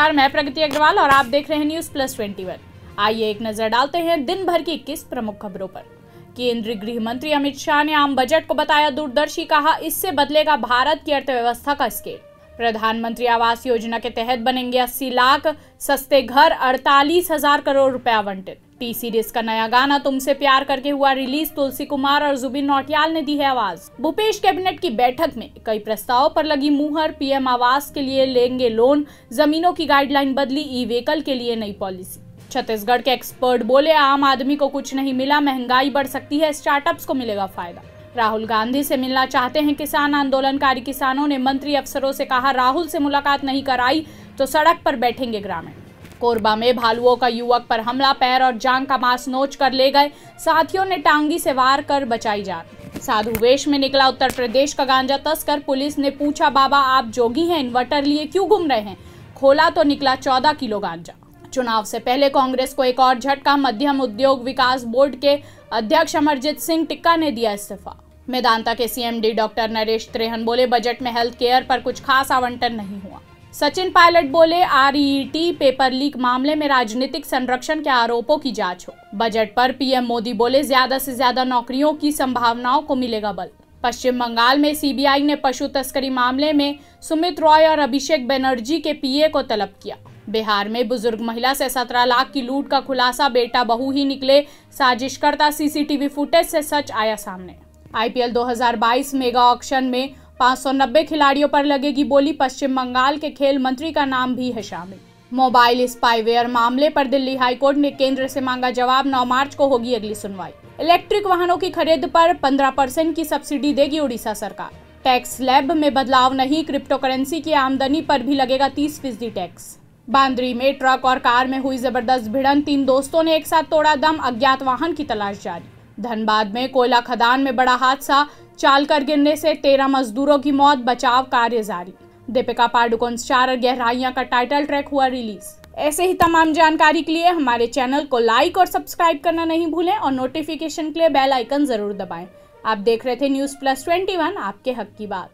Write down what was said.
नमस्कार, मैं प्रगति अग्रवाल और आप देख रहे हैं न्यूज प्लस 21। आइए एक नजर डालते हैं दिन भर की 21 प्रमुख खबरों पर। केंद्रीय गृह मंत्री अमित शाह ने आम बजट को बताया दूरदर्शी, कहा इससे बदलेगा भारत की अर्थव्यवस्था का स्केल। प्रधानमंत्री आवास योजना के तहत बनेंगे 80 लाख सस्ते घर, 48,000 करोड़ रुपए आवंटित। टी सीरीज का नया गाना तुमसे प्यार करके हुआ रिलीज, तुलसी कुमार और जुबिन नौटियाल ने दी है आवाज। भूपेश कैबिनेट की बैठक में कई प्रस्ताव पर लगी मुहर, पीएम आवास के लिए लेंगे लोन, जमीनों की गाइडलाइन बदली, ई व्हीकल के लिए नई पॉलिसी। छत्तीसगढ़ के एक्सपर्ट बोले आम आदमी को कुछ नहीं मिला, महंगाई बढ़ सकती है, स्टार्टअप्स को मिलेगा फायदा। राहुल गांधी से मिलना चाहते हैं किसान, आंदोलनकारी किसानों ने मंत्री अफसरों से कहा राहुल से मुलाकात नहीं कराई तो सड़क पर बैठेंगे ग्रामीण। कोरबा में भालुओं का युवक पर हमला, पैर और जांग का मांस नोच कर ले गए, साथियों ने टांगी से वार कर बचाई जान। साधु वेश में निकला उत्तर प्रदेश का गांजा तस्कर, पुलिस ने पूछा बाबा आप जोगी हैं, इन्वर्टर लिए क्यों घूम रहे हैं, खोला तो निकला 14 किलो गांजा। चुनाव से पहले कांग्रेस को एक और झटका, मध्यम उद्योग विकास बोर्ड के अध्यक्ष अमरजीत सिंह टिक्का ने दिया इस्तीफा। मेदांता के सीएमडी डॉक्टर नरेश त्रेहन बोले बजट में हेल्थ केयर पर कुछ खास आवंटन नहीं हुआ। सचिन पायलट बोले आरईटी पेपर लीक मामले में राजनीतिक संरक्षण के आरोपों की जांच हो। बजट पर पीएम मोदी बोले ज्यादा से ज्यादा नौकरियों की संभावनाओं को मिलेगा बल। पश्चिम बंगाल में सीबीआई ने पशु तस्करी मामले में सुमित रॉय और अभिषेक बनर्जी के पीए को तलब किया। बिहार में बुजुर्ग महिला से 17 लाख की लूट का खुलासा, बेटा बहू ही निकले साजिशकर्ता, सीसीटीवी फुटेज से सच आया सामने। आईपीएल 2022 मेगा ऑक्शन में 590 खिलाड़ियों पर लगेगी बोली, पश्चिम बंगाल के खेल मंत्री का नाम भी है शामिल। मोबाइल स्पाईवेयर मामले पर दिल्ली हाईकोर्ट ने केंद्र से मांगा जवाब, 9 मार्च को होगी अगली सुनवाई। इलेक्ट्रिक वाहनों की खरीद पर 15% की सब्सिडी देगी उड़ीसा सरकार। टैक्स स्लैब में बदलाव नहीं, क्रिप्टो करेंसी की आमदनी पर भी लगेगा 30% टैक्स। बांद्री में ट्रक और कार में हुई जबरदस्त भिड़ंत, 3 दोस्तों ने एक साथ तोड़ा दम, अज्ञात वाहन की तलाश जारी। धनबाद में कोयला खदान में बड़ा हादसा, चाल कर गिरने से 13 मजदूरों की मौत, बचाव कार्य जारी। दीपिका पाडुकोन स्टार गहराइयां का टाइटल ट्रैक हुआ रिलीज। ऐसे ही तमाम जानकारी के लिए हमारे चैनल को लाइक और सब्सक्राइब करना नहीं भूलें और नोटिफिकेशन के लिए बेल आइकन जरूर दबाएं। आप देख रहे थे न्यूज प्लस 21, आपके हक की बात।